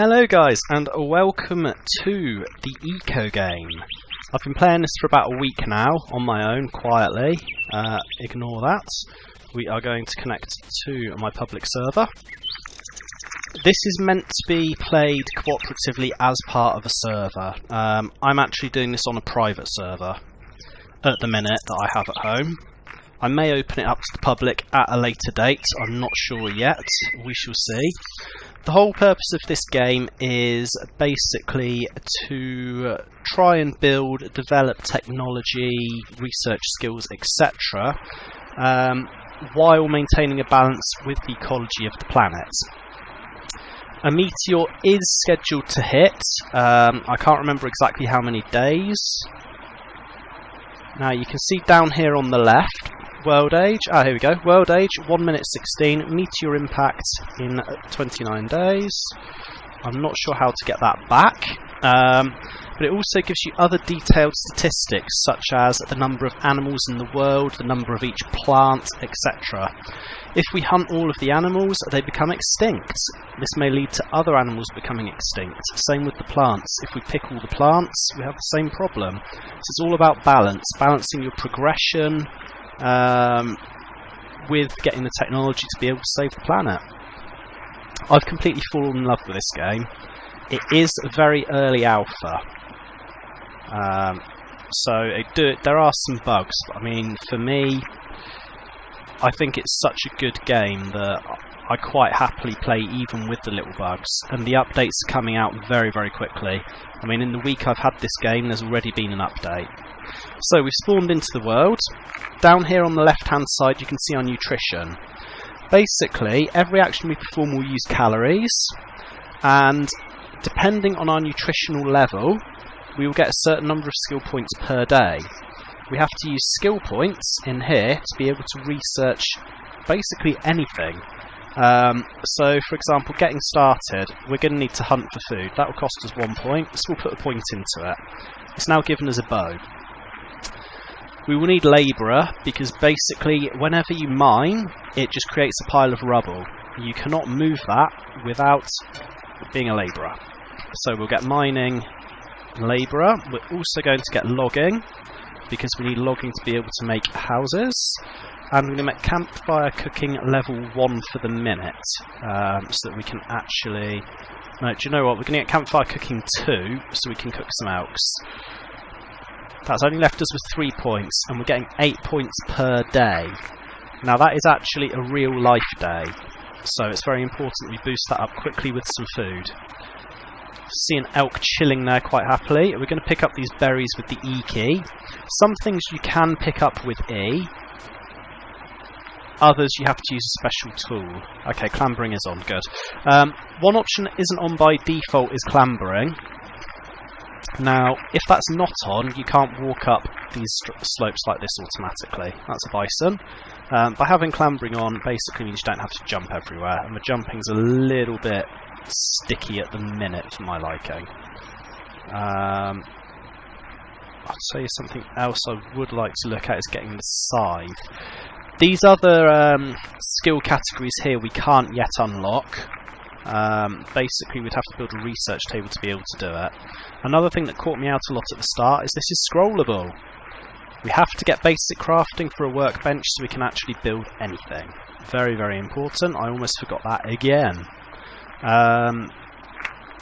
Hello guys, and welcome to the Eco game. I've been playing this for about a week now, on my own, quietly. Ignore that. We are going to connect to my public server. This is meant to be played cooperatively as part of a server. I'm actually doing this on a private server at the minute that I have at home. I may open it up to the public at a later date, I'm not sure yet, we shall see. The whole purpose of this game is basically to try and develop technology, research skills, etc. While maintaining a balance with the ecology of the planet. A meteor is scheduled to hit, I can't remember exactly how many days. Now you can see down here on the left, World Age, here we go, World Age, 1 minute 16, meteor impact in 29 days. I'm not sure how to get that back, but it also gives you other detailed statistics such as the number of animals in the world, the number of each plant, etc. If we hunt all of the animals, they become extinct. This may lead to other animals becoming extinct. Same with the plants. If we pick all the plants, we have the same problem. So it's all about balance, balancing your progression, with getting the technology to be able to save the planet. I've completely fallen in love with this game. It is a very early alpha, so there are some bugs, but I mean, for me, I think it's such a good game that I quite happily play even with the little bugs, and the updates are coming out very, very quickly. I mean, in the week I've had this game, there's already been an update. So we've spawned into the world. Down here on the left hand side you can see our nutrition. Basically every action we perform will use calories, and depending on our nutritional level we will get a certain number of skill points per day. We have to use skill points in here to be able to research basically anything. So for example, getting started, we're going to need to hunt for food. That will cost us 1 point, so we'll put a point into it. It's now given us a bow. We will need labourer, because basically whenever you mine, it just creates a pile of rubble. You cannot move that without being a labourer. So we'll get mining labourer. We're also going to get logging, because we need logging to be able to make houses. And we're going to make campfire cooking level 1 for the minute, so that we can actually... No, do you know what? We're going to get campfire cooking 2, so we can cook some elks. That's only left us with 3 points, and we're getting 8 points per day. Now that is actually a real life day, so it's very important we boost that up quickly with some food. See an elk chilling there quite happily. We're going to pick up these berries with the E key. Some things you can pick up with E, others you have to use a special tool. Okay, clambering is on, good. One option that isn't on by default is clambering. Now, if that's not on, you can't walk up these slopes like this automatically. That's a bison. By having clambering on, basically means you don't have to jump everywhere, and the jumping's a little bit sticky at the minute for my liking. I'll tell you something else I would like to look at is getting the scythe. These other skill categories here we can't yet unlock. Basically we'd have to build a research table to be able to do it. Another thing that caught me out a lot at the start is this is scrollable. We have to get basic crafting for a workbench so we can actually build anything. Very, very important. I almost forgot that again.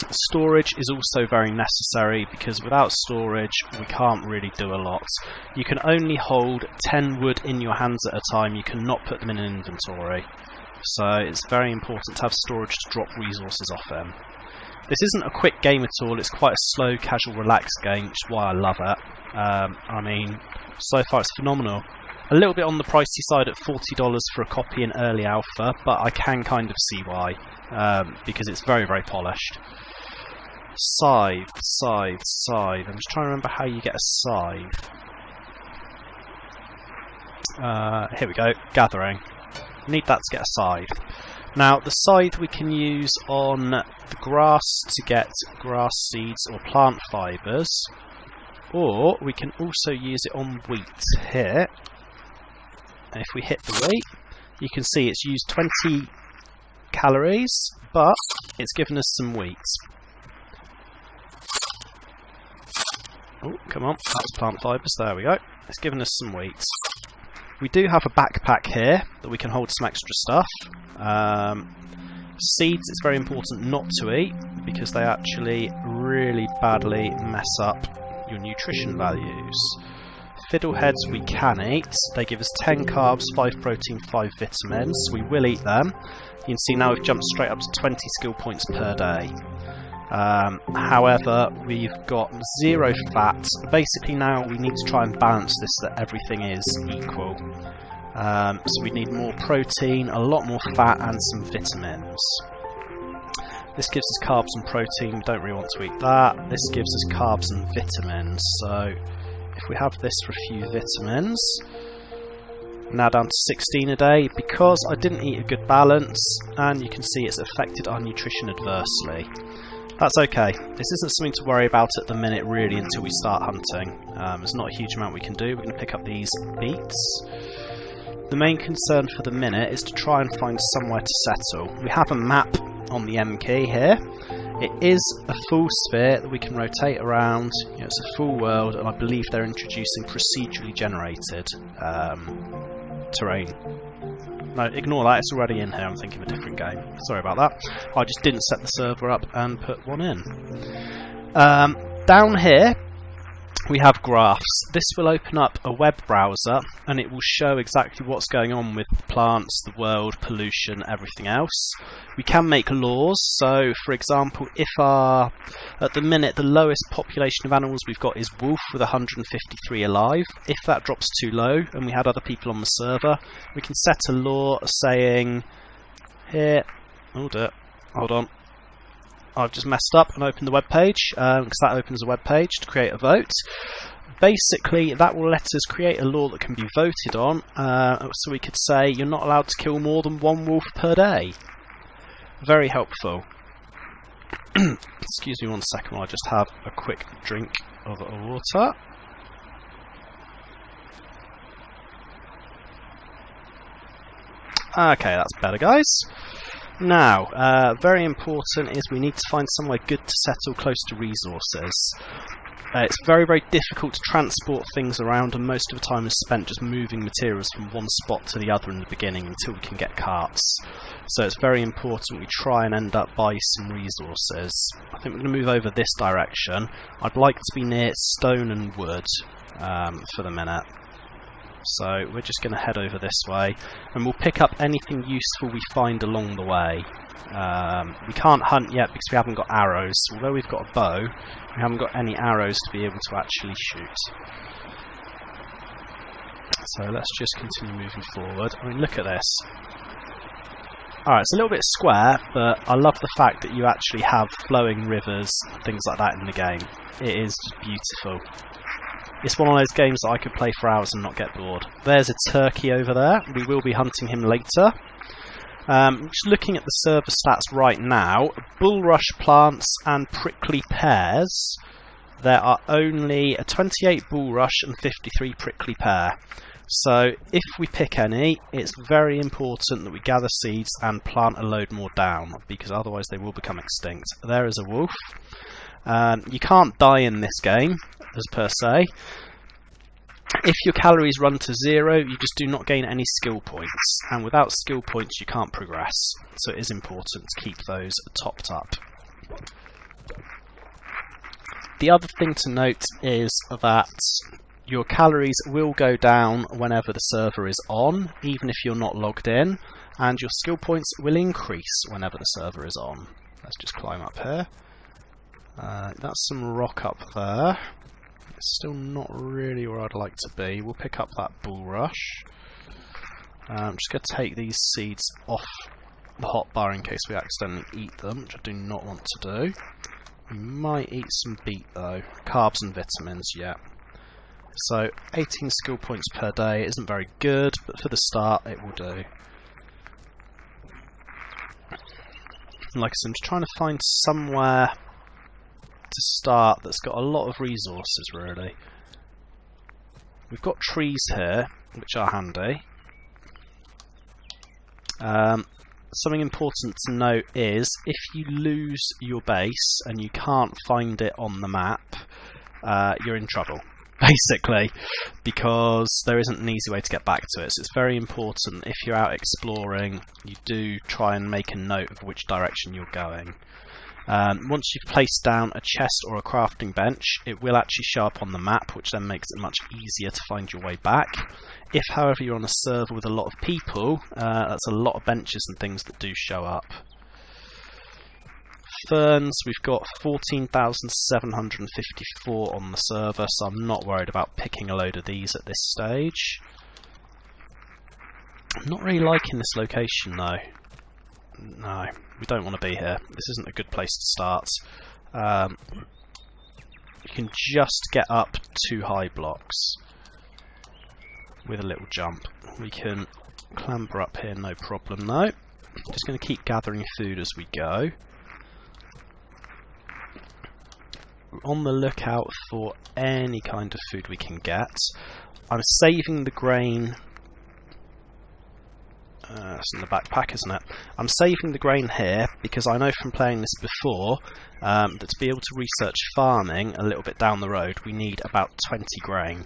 Storage is also very necessary, because without storage we can't really do a lot. You can only hold 10 wood in your hands at a time, you cannot put them in an inventory. So it's very important to have storage to drop resources off in. This isn't a quick game at all, it's quite a slow, casual, relaxed game, which is why I love it. I mean, so far it's phenomenal. A little bit on the pricey side at $40 for a copy in early alpha, but I can kind of see why, because it's very, very polished. Scythe. I'm just trying to remember how you get a scythe. Here we go, gathering. Need that to get a scythe. Now the scythe we can use on the grass to get grass seeds or plant fibres, or we can also use it on wheat here. And if we hit the wheat, you can see it's used 20 calories, but it's given us some wheat. Oh, come on, that's plant fibres, there we go. It's given us some wheat. We do have a backpack here that we can hold some extra stuff. Seeds, it's very important not to eat because they actually really badly mess up your nutrition values. Fiddleheads we can eat. They give us 10 carbs, 5 protein, 5 vitamins. We will eat them. You can see now we've jumped straight up to 20 skill points per day. However, we've got 0 fat. Basically now we need to try and balance this so that everything is equal. So we need more protein, a lot more fat and some vitamins. This gives us carbs and protein, we don't really want to eat that. This gives us carbs and vitamins. So if we have this for a few vitamins, now down to 16 a day because I didn't eat a good balance, and you can see it's affected our nutrition adversely. That's okay. This isn't something to worry about at the minute really until we start hunting. There's not a huge amount we can do. We're going to pick up these beets. The main concern for the minute is to try and find somewhere to settle. We have a map on the M key here. It is a full sphere that we can rotate around. You know, it's a full world, and I believe they're introducing procedurally generated terrain. No, ignore that, it's already in here, I'm thinking of a different game. Sorry about that. I just didn't set the server up and put one in. Down here, we have graphs. This will open up a web browser, and it will show exactly what's going on with the plants, the world, pollution, everything else. We can make laws, so for example, if at the minute the lowest population of animals we've got is wolf with 153 alive, if that drops too low and we had other people on the server, we can set a law saying, here, hold on, I've just messed up and opened the web page, because that opens a web page to create a vote. Basically, that will let us create a law that can be voted on, so we could say you're not allowed to kill more than 1 wolf per day. Very helpful. Excuse me one second while I just have a quick drink of water. Okay, that's better, guys. Now, very important is we need to find somewhere good to settle close to resources. It's very, very difficult to transport things around, and most of the time is spent just moving materials from one spot to the other in the beginning until we can get carts. So it's very important we try and end up by some resources. I think we're going to move over this direction. I'd like to be near stone and wood for the minute. So we're just going to head over this way, and we'll pick up anything useful we find along the way. We can't hunt yet because we haven't got arrows. Although we've got a bow, we haven't got any arrows to be able to actually shoot. So let's just continue moving forward. I mean, look at this. Alright, it's a little bit square, but I love the fact that you actually have flowing rivers and things like that in the game. It is beautiful. It's one of those games that I could play for hours and not get bored. There's a turkey over there. We will be hunting him later. Just looking at the server stats right now, bulrush plants and prickly pears, there are only a 28 bulrush and 53 prickly pear. So if we pick any, it's very important that we gather seeds and plant a load more down, because otherwise they will become extinct. There is a wolf. You can't die in this game, as per se. If your calories run to 0, you just do not gain any skill points, and without skill points you can't progress, so it is important to keep those topped up. The other thing to note is that your calories will go down whenever the server is on, even if you're not logged in, and your skill points will increase whenever the server is on. Let's just climb up here. That's some rock up there. It's still not really where I'd like to be. We'll pick up that bulrush. I'm just going to take these seeds off the hotbar in case we accidentally eat them, which I do not want to do. We might eat some beet though. Carbs and vitamins, yeah. So 18 skill points per day isn't very good, but for the start it will do. Like I said, I'm just trying to find somewhere to start that's got a lot of resources really. We've got trees here which are handy. something important to note is if you lose your base and you can't find it on the map, you're in trouble, basically, because there isn't an easy way to get back to it. So it's very important if you're out exploring, you do try and make a note of which direction you're going. Once you've placed down a chest or a crafting bench, it will actually show up on the map, which then makes it much easier to find your way back. If, however, you're on a server with a lot of people, that's a lot of benches and things that do show up. Ferns, we've got 14,754 on the server, so I'm not worried about picking a load of these at this stage. I'm not really liking this location though. No, we don't want to be here. This isn't a good place to start. You can just get up 2 high blocks with a little jump. We can clamber up here, no problem though. Just going to keep gathering food as we go. We're on the lookout for any kind of food we can get. I'm saving the grain. It's in the backpack, isn't it? I'm saving the grain here because I know from playing this before that to be able to research farming a little bit down the road we need about 20 grain.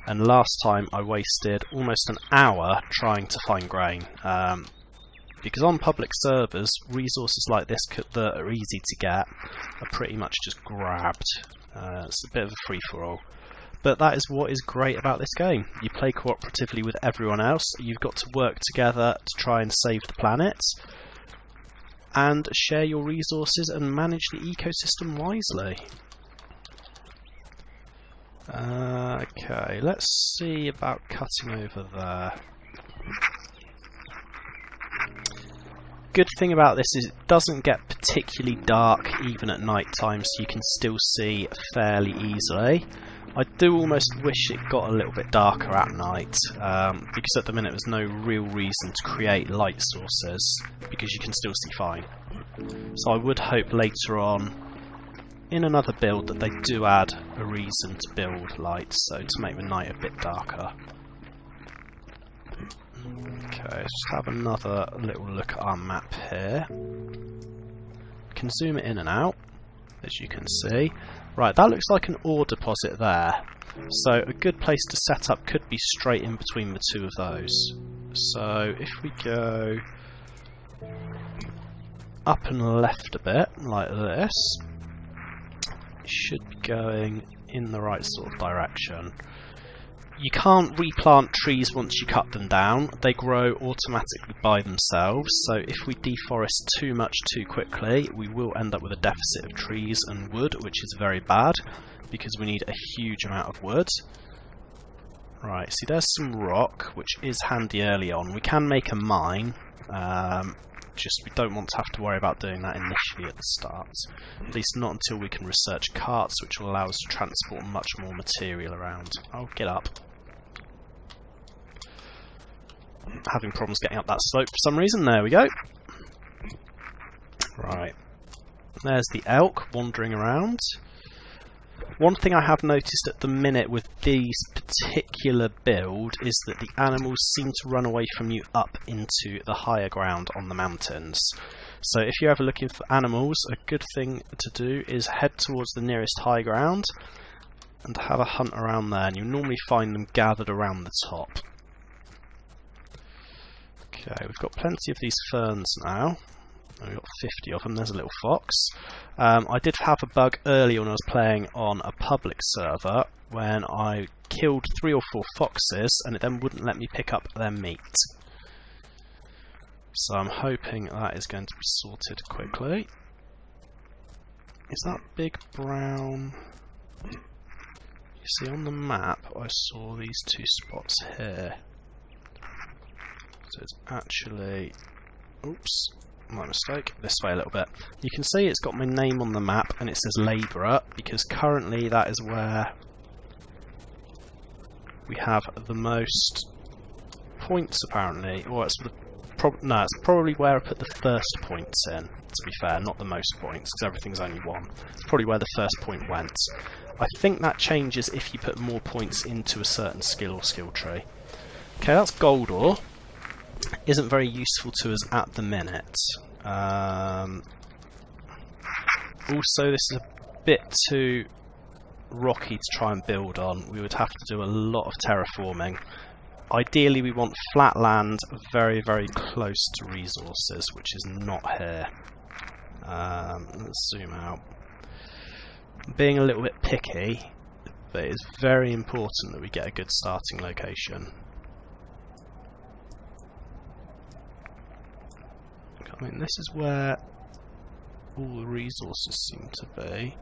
And last time I wasted almost an hour trying to find grain. Because on public servers, resources like this that are easy to get are pretty much just grabbed. It's a bit of a free-for-all. But that is what is great about this game. You play cooperatively with everyone else, you've got to work together to try and save the planet, and share your resources and manage the ecosystem wisely. Okay, let's see about cutting over there. Good thing about this is it doesn't get particularly dark even at night time, so you can still see fairly easily. I do almost wish it got a little bit darker at night, because at the minute there's no real reason to create light sources, because you can still see fine. So I would hope later on, in another build, that they do add a reason to build lights, so to make the night a bit darker. Okay, let's just have another little look at our map here. We can zoom it in and out, as you can see. Right, that looks like an ore deposit there. So a good place to set up could be straight in between the two of those. So if we go up and left a bit, like this, it should be going in the right sort of direction. You can't replant trees once you cut them down, they grow automatically by themselves, so if we deforest too much too quickly we will end up with a deficit of trees and wood, which is very bad because we need a huge amount of wood. Right, see there's some rock which is handy early on. We can make a mine, just we don't want to have to worry about doing that initially at the start. At least not until we can research carts which will allow us to transport much more material around. Oh, get up. Having problems getting up that slope for some reason. There we go. Right. There's the elk wandering around. One thing I have noticed at the minute with this particular build is that the animals seem to run away from you up into the higher ground on the mountains. So if you're ever looking for animals, a good thing to do is head towards the nearest high ground and have a hunt around there, and you'll normally find them gathered around the top. Okay, we've got plenty of these ferns now. We've got 50 of them. There's a little fox. I did have a bug earlier when I was playing on a public server when I killed 3 or 4 foxes and it then wouldn't let me pick up their meat. So I'm hoping that is going to be sorted quickly. Is that big brown? You see on the map I saw these 2 spots here. So it's actually, oops, my mistake, this way a little bit. You can see it's got my name on the map and it says labourer because currently that is where we have the most points apparently. Or it's no, it's probably where I put the first points in, to be fair, not the most points because everything's only 1. It's probably where the first point went. I think that changes if you put more points into a certain skill or skill tree. Okay, that's gold ore. isn't very useful to us at the minute. Also, this is a bit too rocky to try and build on. We would have to do a lot of terraforming. Ideally, we want flat land very, very close to resources, which is not here. Let's zoom out. I'm being a little bit picky, but it's very important that we get a good starting location. I mean, this is where all the resources seem to be.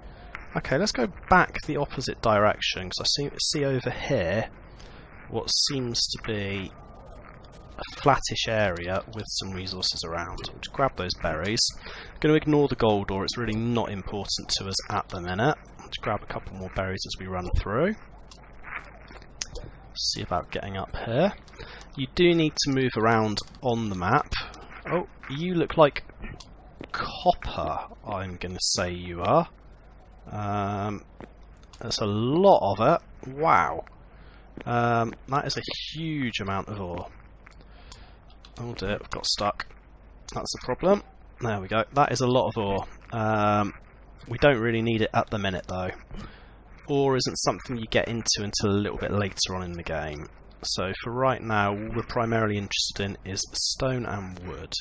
Okay, let's go back the opposite direction, because I see over here what seems to be a flattish area with some resources around. We'll just grab those berries. I'm going to ignore the gold ore, it's really not important to us at the minute. Let's grab a couple more berries as we run through. See about getting up here. You do need to move around on the map. Oh, you look like copper, I'm going to say you are. There's a lot of it. Wow. That is a huge amount of ore. Oh dear, we've got stuck. That's the problem. There we go. That is a lot of ore. We don't really need it at the minute though. Ore isn't something you get into until a little bit later on in the game. So for right now, all we're primarily interested in is stone and wood.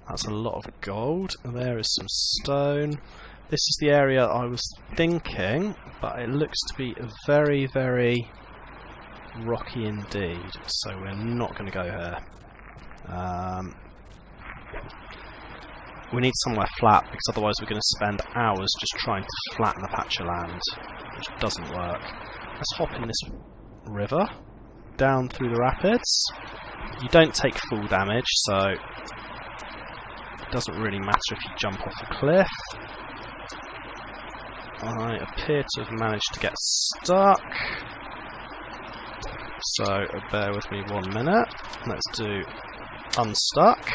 That's a lot of gold. There is some stone. This is the area I was thinking, but it looks to be very, very rocky indeed. So we're not going to go here. We need somewhere flat, because otherwise we're going to spend hours just trying to flatten a patch of land, which doesn't work. Let's hop in this river, down through the rapids. You don't take full damage, so it doesn't really matter if you jump off a cliff. I appear to have managed to get stuck, so bear with me 1 minute. Let's do unstuck,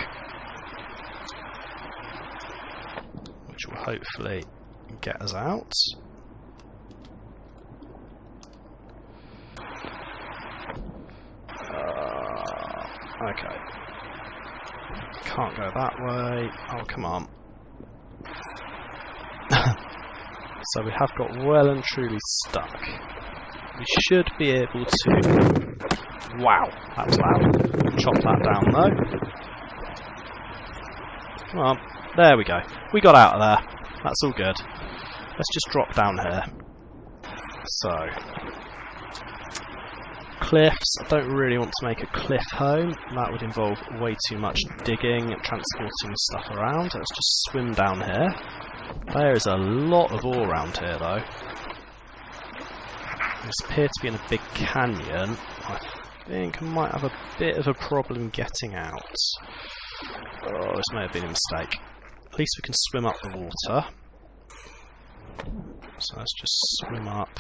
which will hopefully get us out. Okay. Can't go that way. Oh, come on. So we have got well and truly stuck. We should be able to... Wow, that was loud. Chop that down though. Come on. There we go. We got out of there. That's all good. Let's just drop down here. So... cliffs. I don't really want to make a cliff home. That would involve way too much digging and transporting stuff around. Let's just swim down here. There is a lot of ore around here though. We appear to be in a big canyon. I think I might have a bit of a problem getting out. Oh, this may have been a mistake. At least we can swim up the water. So let's just swim up,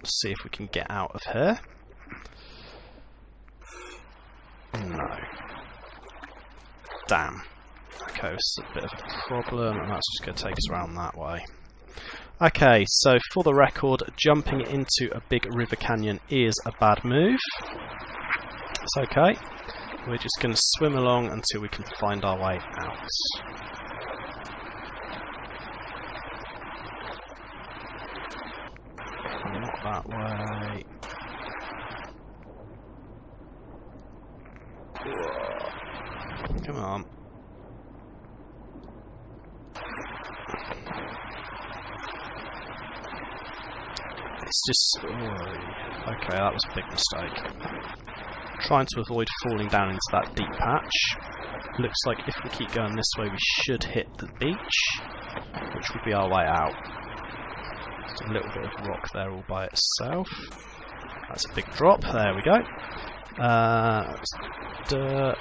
see if we can get out of here. No. Damn. Okay, this is a bit of a problem, and that's just going to take us around that way. Okay, so for the record, jumping into a big river canyon is a bad move. It's okay. We're just going to swim along until we can find our way out. Not that way. Come on. It's just... Oh, okay, that was a big mistake. Trying to avoid falling down into that deep patch. Looks like if we keep going this way we should hit the beach, which would be our way out. There's a little bit of rock there all by itself. That's a big drop, there we go. Dirt.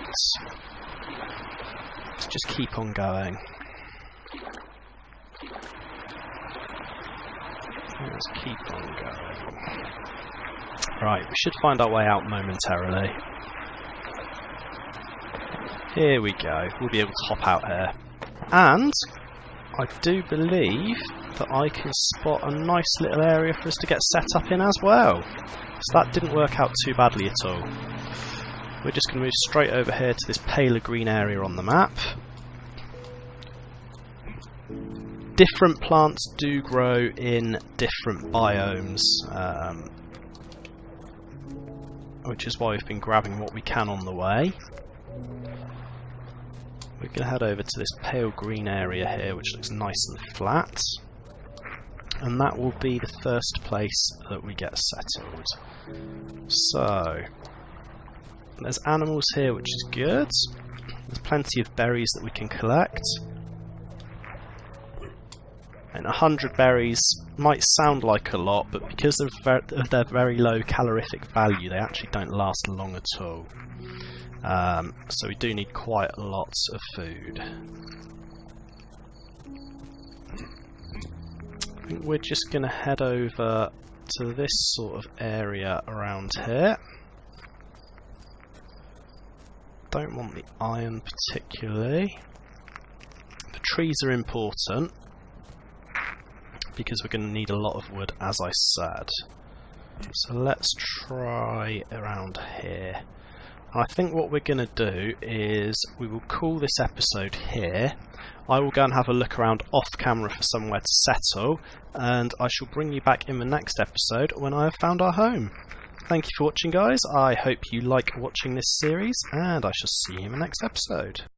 Let's just keep on going. Let's keep on going. Right, we should find our way out momentarily. Here we go. We'll be able to hop out here. And I do believe that I can spot a nice little area for us to get set up in as well. So that didn't work out too badly at all. we're just going to move straight over here to this paler green area on the map. Different plants do grow in different biomes, which is why we've been grabbing what we can on the way. We're going to head over to this pale green area here, which looks nice and flat, and that will be the first place that we get settled. So there's animals here, which is good. There's plenty of berries that we can collect. And 100 berries might sound like a lot, but because of their very low calorific value, they actually don't last long at all. So we do need quite a lot of food. I think we're just going to head over to this sort of area around here. Don't want the iron particularly. The trees are important, because we're going to need a lot of wood, as I said. So let's try around here. And I think what we're going to do is we will call this episode here. I will go and have a look around off camera for somewhere to settle, and I shall bring you back in the next episode when I have found our home. Thank you for watching, guys. I hope you like watching this series, and I shall see you in the next episode.